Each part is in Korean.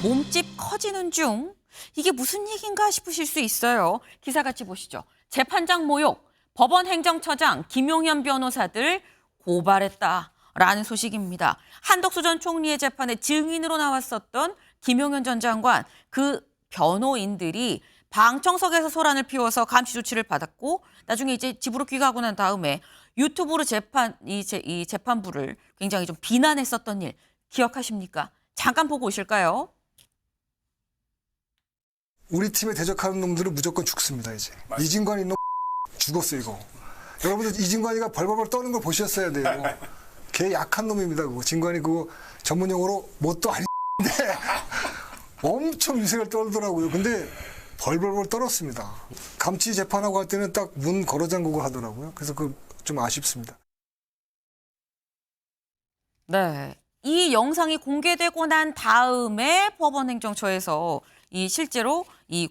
몸집 커지는 중 이게 무슨 얘기인가 싶으실 수 있어요. 기사 같이 보시죠. 재판장 모욕, 법원 행정처장 김용현 변호사들 고발했다라는 소식입니다. 한덕수 전 총리의 재판에 증인으로 나왔었던 김용현 전 장관, 그 변호인들이 방청석에서 소란을 피워서 감시 조치를 받았고 나중에 이제 집으로 귀가하고 난 다음에 유튜브로 이 재판부를 굉장히 좀 비난했었던 일 기억하십니까? 잠깐 보고 오실까요? 우리 팀에 대적하는 놈들은 무조건 죽습니다, 이제. 이진관이 놈 죽었어, 이거. 여러분들 이진관이가 벌벌벌 떠는 걸 보셨어야 돼요. 걔 약한 놈입니다, 그거. 진관이 그거 전문용어로 뭣도 아닌데 엄청 유색을 떨더라고요. 근데 벌벌벌 떨었습니다. 감치 재판하고 할 때는 딱 문 걸어 잠그고 하더라고요. 그래서 그 좀 아쉽습니다. 네. 이 영상이 공개되고 난 다음에 법원행정처에서 실제로 이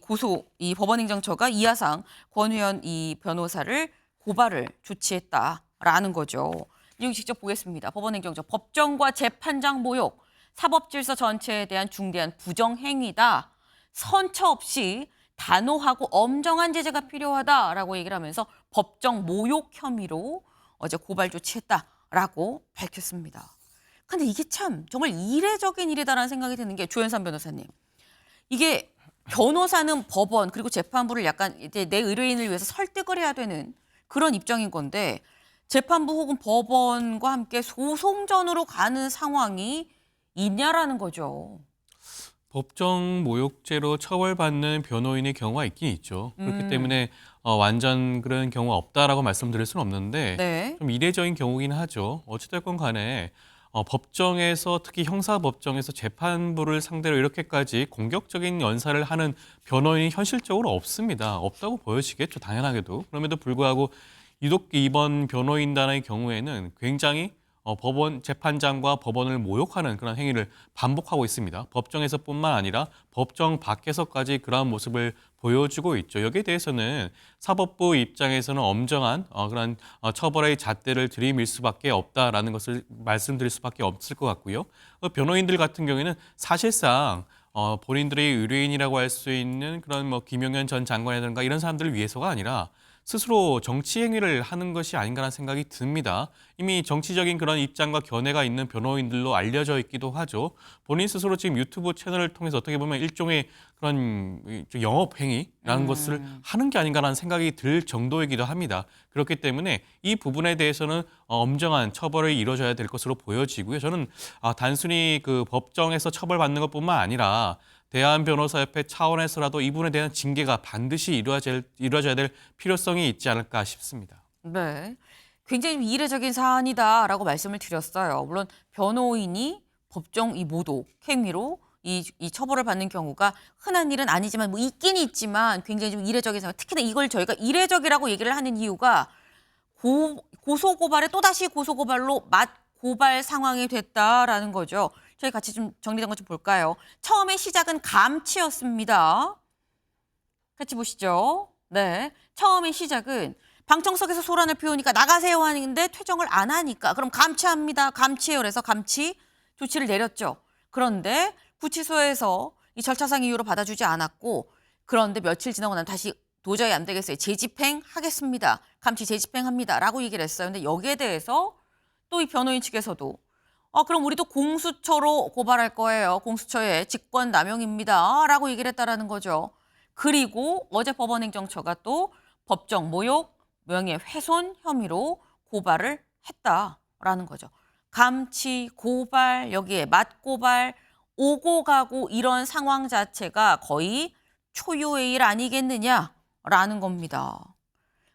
법원행정처가 이하상 권우현 이 변호사를 고발을 조치했다라는 거죠. 여기 직접 보겠습니다. 법원행정처 법정과 재판장 모욕, 사법질서 전체에 대한 중대한 부정행위다. 선처 없이 단호하고 엄정한 제재가 필요하다라고 얘기를 하면서 법정 모욕 혐의로 어제 고발 조치했다라고 밝혔습니다. 근데 이게 참 정말 이례적인 일이다라는 생각이 드는 게 조현선 변호사님. 이게 변호사는 법원 그리고 재판부를 약간 이제 내 의뢰인을 위해서 설득을 해야 되는 그런 입장인 건데 재판부 혹은 법원과 함께 소송전으로 가는 상황이 있냐라는 거죠. 법정 모욕죄로 처벌받는 변호인의 경우가 있긴 있죠. 그렇기 때문에 완전 그런 경우가 없다라고 말씀드릴 수는 없는데 네. 좀 이례적인 경우긴 하죠. 어찌됐건 간에 법정에서 특히 형사법정에서 재판부를 상대로 이렇게까지 공격적인 연사를 하는 변호인이 현실적으로 없습니다. 없다고 보여지겠죠. 당연하게도. 그럼에도 불구하고 유독 이번 변호인단의 경우에는 굉장히 법원 재판장과 법원을 모욕하는 그런 행위를 반복하고 있습니다. 법정에서뿐만 아니라 법정 밖에서까지 그러한 모습을 보여주고 있죠. 여기에 대해서는 사법부 입장에서는 엄정한 그런 처벌의 잣대를 들이밀 수밖에 없다라는 것을 말씀드릴 수밖에 없을 것 같고요. 변호인들 같은 경우에는 사실상 본인들의 의뢰인이라고 할 수 있는 그런 뭐 김용현 전 장관이라든가 이런 사람들을 위해서가 아니라 스스로 정치 행위를 하는 것이 아닌가라는 생각이 듭니다. 이미 정치적인 그런 입장과 견해가 있는 변호인들로 알려져 있기도 하죠. 본인 스스로 지금 유튜브 채널을 통해서 어떻게 보면 일종의 그런 영업 행위라는 것을 하는 게 아닌가라는 생각이 들 정도이기도 합니다. 그렇기 때문에 이 부분에 대해서는 엄정한 처벌이 이루어져야 될 것으로 보여지고요. 저는 단순히 그 법정에서 처벌받는 것뿐만 아니라 대한변호사협회 차원에서라도 이 부분에 대한 징계가 반드시 이루어져야 될 필요성이 있지 않을까 싶습니다. 네. 굉장히 이례적인 사안이다라고 말씀을 드렸어요. 물론 변호인이 법정 이 모독 행위로 이 처벌을 받는 경우가 흔한 일은 아니지만 뭐 있긴 있지만 굉장히 좀 이례적인 상황. 특히나 이걸 저희가 이례적이라고 얘기를 하는 이유가 고소고발에 또다시 고소고발로 맞고발 상황이 됐다라는 거죠. 저희 같이 좀 정리된 것 좀 볼까요? 처음에 시작은 감치였습니다. 같이 보시죠. 네. 처음에 시작은 방청석에서 소란을 피우니까 나가세요 하는데 퇴정을 안 하니까 그럼 감치합니다. 감치해요. 그래서 감치 조치를 내렸죠. 그런데 구치소에서 이 절차상 이유로 받아주지 않았고 그런데 며칠 지나고 나면 다시 도저히 안 되겠어요. 재집행 하겠습니다. 감치 재집행합니다. 라고 얘기를 했어요. 근데 여기에 대해서 또 이 변호인 측에서도 그럼 우리도 공수처로 고발할 거예요. 공수처의 직권 남용입니다. 라고 얘기를 했다라는 거죠. 그리고 어제 법원행정처가 또 법정 모욕, 명예훼손 혐의로 고발을 했다라는 거죠. 감치, 고발, 여기에 맞고발, 오고 가고 이런 상황 자체가 거의 초유의 일 아니겠느냐라는 겁니다.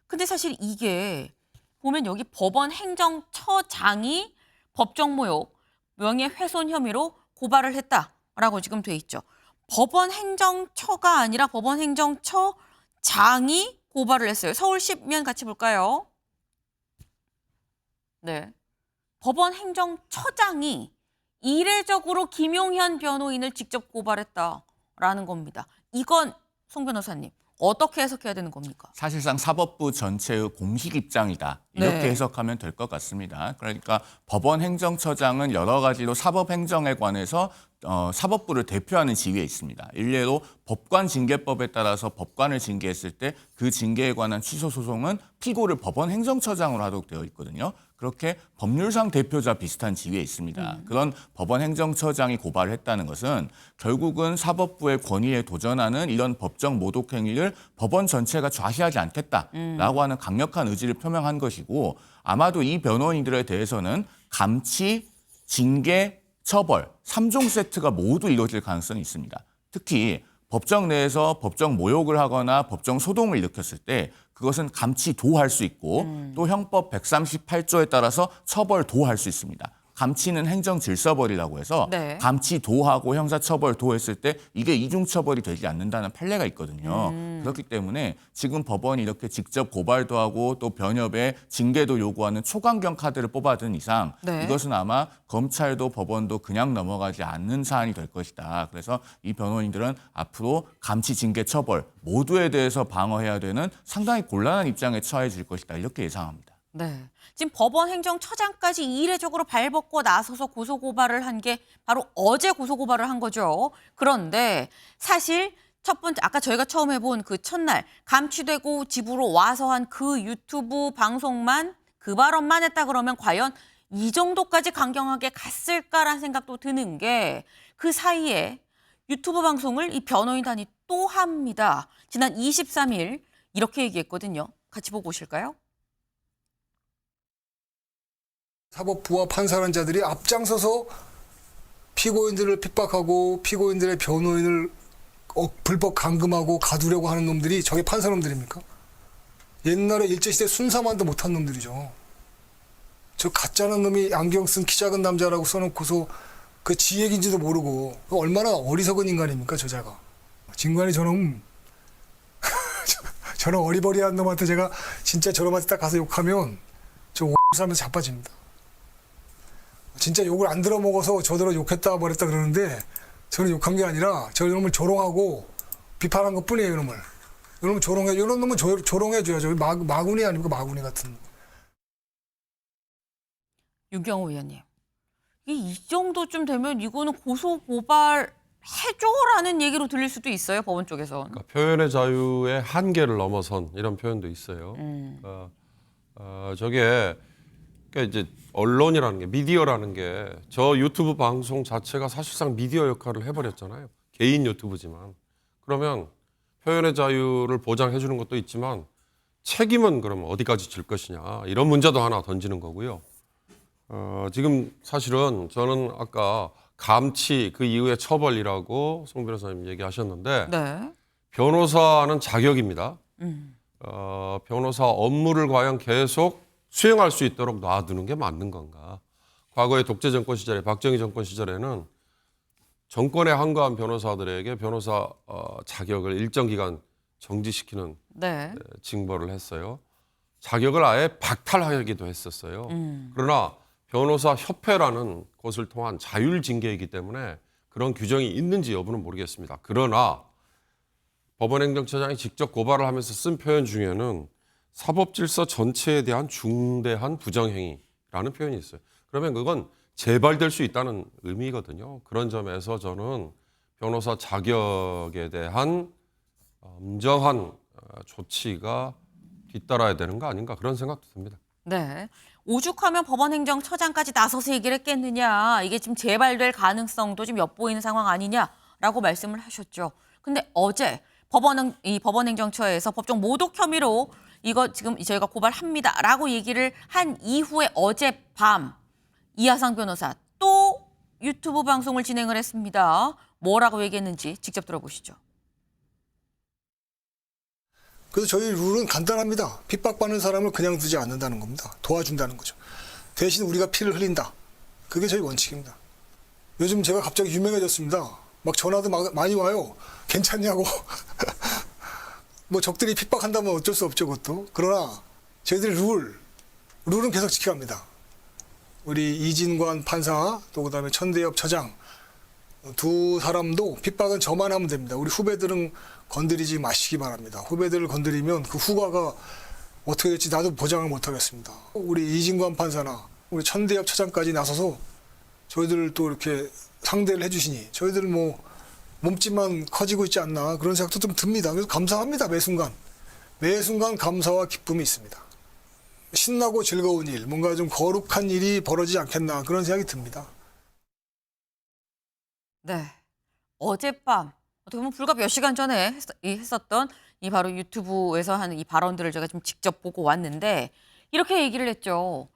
근데 사실 이게 보면 여기 법원행정처장이 법정모욕, 명예훼손 혐의로 고발을 했다라고 지금 돼 있죠. 법원행정처가 아니라 법원행정처장이 고발을 했어요. 서울시면 같이 볼까요? 네. 법원행정처장이 이례적으로 김용현 변호인을 직접 고발했다라는 겁니다. 이건 송 변호사님 어떻게 해석해야 되는 겁니까? 사실상 사법부 전체의 공식 입장이다. 이렇게 네. 해석하면 될 것 같습니다. 그러니까 법원 행정처장은 여러 가지로 사법행정에 관해서 사법부를 대표하는 지위에 있습니다. 일례로 법관징계법에 따라서 법관을 징계했을 때 그 징계에 관한 취소 소송은 피고를 법원 행정처장으로 하도록 되어 있거든요. 그렇게 법률상 대표자 비슷한 지위에 있습니다. 그런 법원 행정처장이 고발을 했다는 것은 결국은 사법부의 권위에 도전하는 이런 법정 모독 행위를 법원 전체가 좌시하지 않겠다라고 하는 강력한 의지를 표명한 것이고, 아마도 이 변호인들에 대해서는 감치, 징계, 처벌 3종 세트가 모두 이루어질 가능성이 있습니다. 특히 법정 내에서 법정 모욕을 하거나 법정 소동을 일으켰을 때 그것은 감치도 할 수 있고 또 형법 138조에 따라서 처벌도 할 수 있습니다. 감치는 행정질서벌이라고 해서 네. 감치도하고 형사처벌도 했을 때 이게 이중처벌이 되지 않는다는 판례가 있거든요. 그렇기 때문에 지금 법원이 이렇게 직접 고발도 하고 또 변협에 징계도 요구하는 초강경 카드를 뽑아둔 이상 네. 이것은 아마 검찰도 법원도 그냥 넘어가지 않는 사안이 될 것이다. 그래서 이 변호인들은 앞으로 감치, 징계, 처벌 모두에 대해서 방어해야 되는 상당히 곤란한 입장에 처해질 것이다. 이렇게 예상합니다. 네. 지금 법원 행정처장까지 이례적으로 발벗고 나서서 고소고발을 한 게 바로 어제 고소고발을 한 거죠. 그런데 사실 첫 번째 아까 저희가 처음 해본 그 첫날 감치되고 집으로 와서 한 그 유튜브 방송만 그 발언만 했다 그러면 과연 이 정도까지 강경하게 갔을까라는 생각도 드는 게 그 사이에 유튜브 방송을 이 변호인단이 또 합니다. 지난 23일 이렇게 얘기했거든요. 같이 보고 오실까요? 사법부와 판사라는 자들이 앞장서서 피고인들을 핍박하고 피고인들의 변호인을 불법 감금하고 가두려고 하는 놈들이 저게 판사놈들입니까? 옛날에 일제시대 순사만도 못한 놈들이죠. 저 가짜는 놈이 안경 쓴 키 작은 남자라고 써놓고서 그 지 얘기인지도 모르고 얼마나 어리석은 인간입니까 저자가. 진관이 저놈 저런 어리버리한 놈한테 제가 진짜 저놈한테 딱 가서 욕하면 저 사람에서 자빠집니다. 진짜 욕을 안 들어먹어서 저더러 욕했다 말했다 그러는데 저는 욕한 게 아니라 저 놈을 조롱하고 비판한 것 뿐이에요. 이놈을 조롱해. 이런 놈은 조롱해줘야죠. 마구니 아닙니까? 마구니 같은. 윤경호 의원님. 이 정도쯤 되면 이거는 고소고발 해줘라는 얘기로 들릴 수도 있어요. 법원 쪽에선. 그러니까 표현의 자유의 한계를 넘어선 이런 표현도 있어요. 저게 그러니까 이제 언론이라는 게 미디어라는 게 저 유튜브 방송 자체가 사실상 미디어 역할을 해버렸잖아요. 개인 유튜브지만. 그러면 표현의 자유를 보장해 주는 것도 있지만 책임은 그럼 어디까지 질 것이냐 이런 문제도 하나 던지는 거고요. 지금 사실은 저는 아까 감치 그 이후에 처벌이라고 송 변호사님 얘기하셨는데 네. 변호사는 자격입니다. 변호사 업무를 과연 계속 수행할 수 있도록 놔두는 게 맞는 건가? 과거의 독재 정권 시절에 박정희 정권 시절에는 정권에 항거한 변호사들에게 변호사 자격을 일정 기간 정지시키는 네. 징벌을 했어요. 자격을 아예 박탈하기도 했었어요. 그러나 변호사 협회라는 곳을 통한 자율 징계이기 때문에 그런 규정이 있는지 여부는 모르겠습니다. 그러나 법원행정처장이 직접 고발을 하면서 쓴 표현 중에는 사법질서 전체에 대한 중대한 부정행위라는 표현이 있어요. 그러면 그건 재발될 수 있다는 의미거든요. 그런 점에서 저는 변호사 자격에 대한 엄정한 조치가 뒤따라야 되는 거 아닌가 그런 생각도 듭니다. 네. 오죽하면 법원행정처장까지 나서서 얘기를 했겠느냐. 이게 지금 재발될 가능성도 좀 엿보이는 상황 아니냐라고 말씀을 하셨죠. 근데 어제 법원행정처에서 법정 모독 혐의로 이거 지금 저희가 고발합니다라고 얘기를 한 이후에 어젯밤 이하상 변호사 또 유튜브 방송을 진행을 했습니다. 뭐라고 얘기했는지 직접 들어보시죠. 그래서 저희 룰은 간단합니다. 핍박받는 사람을 그냥 두지 않는다는 겁니다. 도와준다는 거죠. 대신 우리가 피를 흘린다. 그게 저희 원칙입니다. 요즘 제가 갑자기 유명해졌습니다. 막 전화도 많이 와요. 괜찮냐고. 뭐 적들이 핍박한다면 어쩔 수 없죠, 그것도. 그러나 저희들 룰은 계속 지켜갑니다. 우리 이진관 판사, 또 그다음에 천대엽 처장, 두 사람도 핍박은 저만 하면 됩니다. 우리 후배들은 건드리지 마시기 바랍니다. 후배들을 건드리면 그 후과가 어떻게 될지 나도 보장을 못하겠습니다. 우리 이진관 판사나 우리 천대엽 차장까지 나서서 저희들을 또 이렇게 상대를 해주시니 저희들 뭐 몸집만 커지고 있지 않나 그런 생각도 좀 듭니다. 그래서 감사합니다. 매 순간 감사와 기쁨이 있습니다. 신나고 즐거운 일, 뭔가 좀 거룩한 일이 벌어지지 않겠나 그런 생각이 듭니다. 네. 어젯밤 어떻게 보면 불과 몇 시간 전에 했었던 이 바로 유튜브에서 하는 이 발언들을 제가 좀 직접 보고 왔는데 이렇게 얘기를 했죠.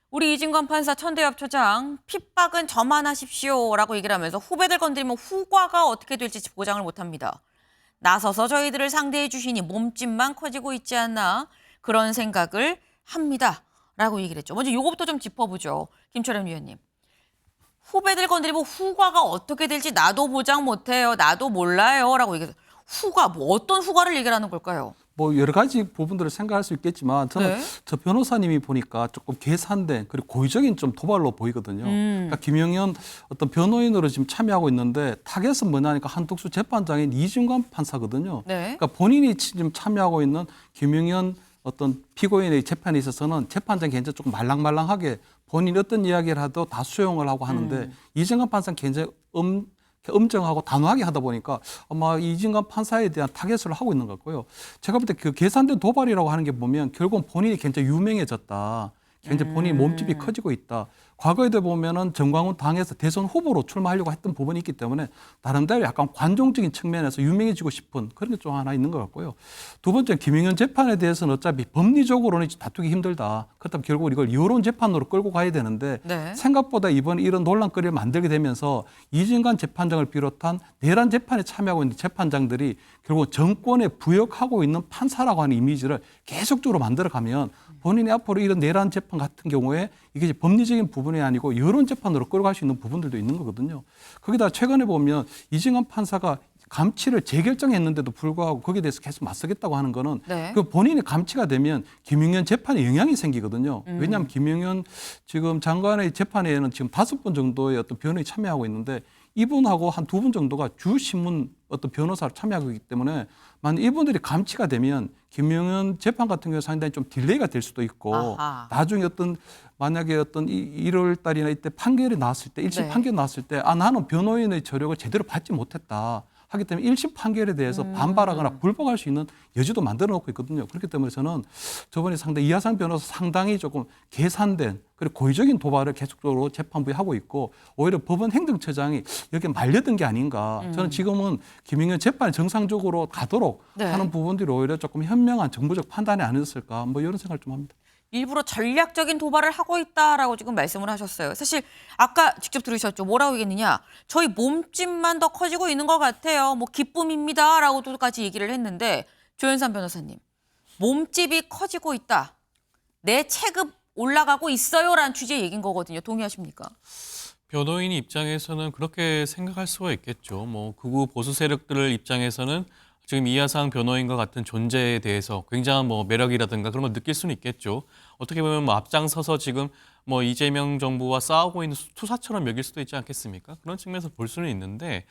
우리 이진관 판사 천대엽 처장 핍박은 저만 하십시오라고 얘기를 하면서 후배들 건드리면 후과가 어떻게 될지 보장을 못합니다. 나서서 저희들을 상대해 주시니 몸집만 커지고 있지 않나 그런 생각을 합니다라고 얘기를 했죠. 먼저 이거부터 좀 짚어보죠. 김철현 위원님. 후배들 건드리면 후과가 어떻게 될지 나도 보장 못해요. 나도 몰라요라고 얘기해서 후과 뭐 어떤 후과를 얘기하는 걸까요? 뭐 여러 가지 부분들을 생각할 수 있겠지만 저는 네. 저 변호사님이 보니까 조금 계산된 그리고 고의적인 좀 도발로 보이거든요. 그러니까 김영현 어떤 변호인으로 지금 참여하고 있는데 타겟은 뭐냐니까 한독수 재판장인 이진관 판사거든요. 네. 그러니까 본인이 지금 참여하고 있는 김영현 어떤 피고인의 재판에 있어서는 재판장이 굉장히 조금 말랑말랑하게 본인이 어떤 이야기를 하도 다 수용을 하고 하는데 이진관 판사는 굉장히 엄정하고 단호하게 하다 보니까 아마 이진관 판사에 대한 타겟을 하고 있는 것 같고요. 제가 볼 때 그 계산된 도발이라고 하는 게 보면 결국은 본인이 굉장히 유명해졌다. 굉장히 본인이 몸집이 커지고 있다. 과거에도 보면은 정광훈 당에서 대선 후보로 출마하려고 했던 부분이 있기 때문에 나름대로 약간 관종적인 측면에서 유명해지고 싶은 그런 게 좀 하나 있는 것 같고요. 두 번째는 김영현 재판에 대해서는 어차피 법리적으로는 다투기 힘들다. 그렇다면 결국 이걸 여론 재판으로 끌고 가야 되는데 네. 생각보다 이번에 이런 논란거리를 만들게 되면서 이진관 재판장을 비롯한 내란 재판에 참여하고 있는 재판장들이 결국 정권에 부역하고 있는 판사라고 하는 이미지를 계속적으로 만들어가면 본인이 앞으로 이런 내란 재판 같은 경우에 이게 이제 법리적인 부분이 아니고 여론 재판으로 끌어갈 수 있는 부분들도 있는 거거든요. 거기다 최근에 보면 이진관 판사가 감치를 재결정했는데도 불구하고 거기에 대해서 계속 맞서겠다고 하는 거는 네. 그 본인이 감치가 되면 김영현 재판에 영향이 생기거든요. 왜냐하면 김영현 지금 장관의 재판에는 지금 5분 정도의 어떤 변호인이 참여하고 있는데 이분하고 한 2분 정도가 주신문 어떤 변호사로 참여하고 있기 때문에 만약 이분들이 감치가 되면 김영현 재판 같은 경우 상당히 좀 딜레이가 될 수도 있고 아하. 나중에 어떤 만약에 어떤 1월 달이나 이때 판결이 나왔을 때 1심 네. 판결이 나왔을 때 나는 변호인의 저력을 제대로 받지 못했다. 하기 때문에 1심 판결에 대해서 반발하거나 불복할 수 있는 여지도 만들어 놓고 있거든요. 그렇기 때문에 저는 저번에 상당히 이하상 변호사 상당히 조금 계산된 그리고 고의적인 도발을 계속적으로 재판부에 하고 있고 오히려 법원 행정처장이 여기에 말려든 게 아닌가. 저는 지금은 김영현 재판이 정상적으로 가도록 네. 하는 부분들이 오히려 조금 현명한 정부적 판단이 아니었을까. 뭐 이런 생각을 좀 합니다. 일부러 전략적인 도발을 하고 있다라고 지금 말씀을 하셨어요. 사실 아까 직접 들으셨죠. 뭐라고 얘기했느냐. 저희 몸집만 더 커지고 있는 것 같아요. 뭐 기쁨입니다라고도까지 얘기를 했는데 조현산 변호사님. 몸집이 커지고 있다. 내 체급 올라가고 있어요라는 취지의 얘기인 거거든요. 동의하십니까? 변호인 입장에서는 그렇게 생각할 수가 있겠죠. 뭐 극우 보수 세력들 입장에서는 지금 이하상 변호인과 같은 존재에 대해서 굉장한 뭐 매력이라든가 그런 걸 느낄 수는 있겠죠. 어떻게 보면 뭐 앞장서서 지금 뭐 이재명 정부와 싸우고 있는 투사처럼 여길 수도 있지 않겠습니까? 그런 측면에서 볼 수는 있는데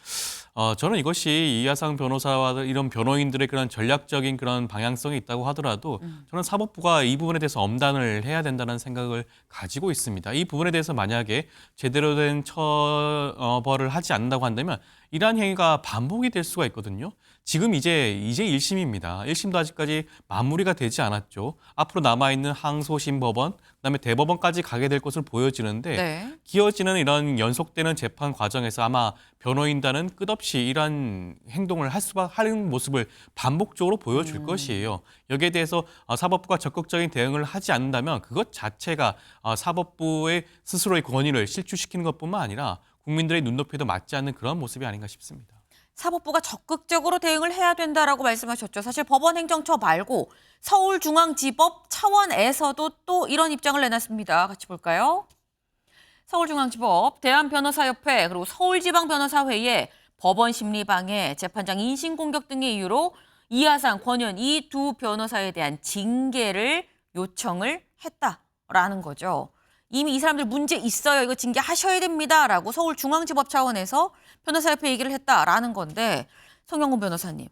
저는 이것이 이하상 변호사와 이런 변호인들의 그런 전략적인 그런 방향성이 있다고 하더라도 저는 사법부가 이 부분에 대해서 엄단을 해야 된다는 생각을 가지고 있습니다. 이 부분에 대해서 만약에 제대로 된 처벌을 하지 않는다고 한다면 이러한 행위가 반복이 될 수가 있거든요. 지금 이제 1심입니다. 1심도 아직까지 마무리가 되지 않았죠. 앞으로 남아있는 항소심 법원, 그다음에 대법원까지 가게 될 것으로 보여지는데 네. 기어지는 이런 연속되는 재판 과정에서 아마 변호인단은 끝없이 이런 행동을 하는 모습을 반복적으로 보여줄 것이에요. 여기에 대해서 사법부가 적극적인 대응을 하지 않는다면 그것 자체가 사법부의 스스로의 권위를 실추시키는 것뿐만 아니라 국민들의 눈높이도 맞지 않는 그런 모습이 아닌가 싶습니다. 사법부가 적극적으로 대응을 해야 된다라고 말씀하셨죠. 사실 법원행정처 말고 서울중앙지법 차원에서도 또 이런 입장을 내놨습니다. 같이 볼까요? 서울중앙지법, 대한변호사협회 그리고 서울지방변호사회에 법원심리방해, 재판장 인신공격 등의 이유로 이하상, 권현 이 두 변호사에 대한 징계를 요청을 했다라는 거죠. 이미 이 사람들 문제 있어요. 이거 징계하셔야 됩니다라고 서울중앙지법 차원에서 변호사협회 얘기를 했다라는 건데 송영곤 변호사님.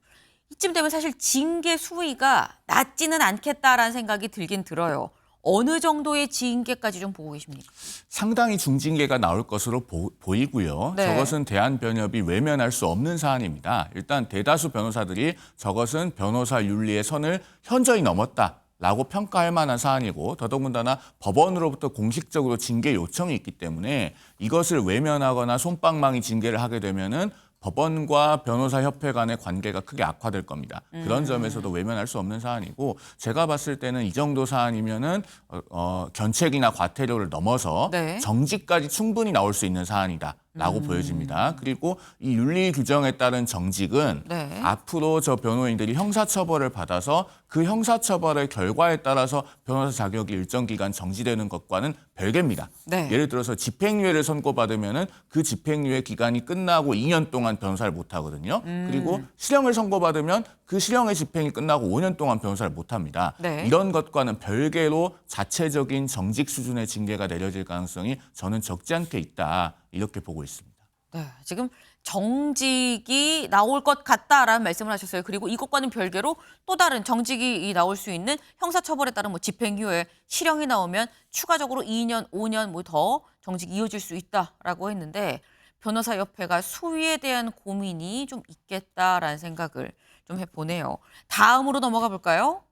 이쯤 되면 사실 징계 수위가 낮지는 않겠다라는 생각이 들긴 들어요. 어느 정도의 징계까지 좀 보고 계십니까? 상당히 중징계가 나올 것으로 보이고요. 네. 저것은 대한변협이 외면할 수 없는 사안입니다. 일단 대다수 변호사들이 저것은 변호사 윤리의 선을 현저히 넘었다라고 평가할 만한 사안이고 더더군다나 법원으로부터 공식적으로 징계 요청이 있기 때문에 이것을 외면하거나 솜방망이 징계를 하게 되면은 법원과 변호사협회 간의 관계가 크게 악화될 겁니다. 그런 점에서도 외면할 수 없는 사안이고 제가 봤을 때는 이 정도 사안이면은 견책이나 과태료를 넘어서 네. 정직까지 충분히 나올 수 있는 사안이다라고 보여집니다. 그리고 이 윤리 규정에 따른 정직은 네. 앞으로 저 변호인들이 형사처벌을 받아서 그 형사처벌의 결과에 따라서 변호사 자격이 일정 기간 정지되는 것과는 별개입니다. 네. 예를 들어서 집행유예를 선고받으면은 그 집행유예 기간이 끝나고 2년 동안 변호사를 못 하거든요. 그리고 실형을 선고받으면 그 실형의 집행이 끝나고 5년 동안 변호사를 못 합니다. 네. 이런 것과는 별개로 자체적인 정직 수준의 징계가 내려질 가능성이 저는 적지 않게 있다. 이렇게 보고 있습니다. 네, 지금 정직이 나올 것 같다라는 말씀을 하셨어요. 그리고 이것과는 별개로 또 다른 정직이 나올 수 있는 형사처벌에 따른 뭐 집행유예, 실형이 나오면 추가적으로 2년, 5년 뭐 더 정직이 이어질 수 있다라고 했는데 변호사협회가 수위에 대한 고민이 좀 있겠다라는 생각을 좀 해보네요. 다음으로 넘어가 볼까요?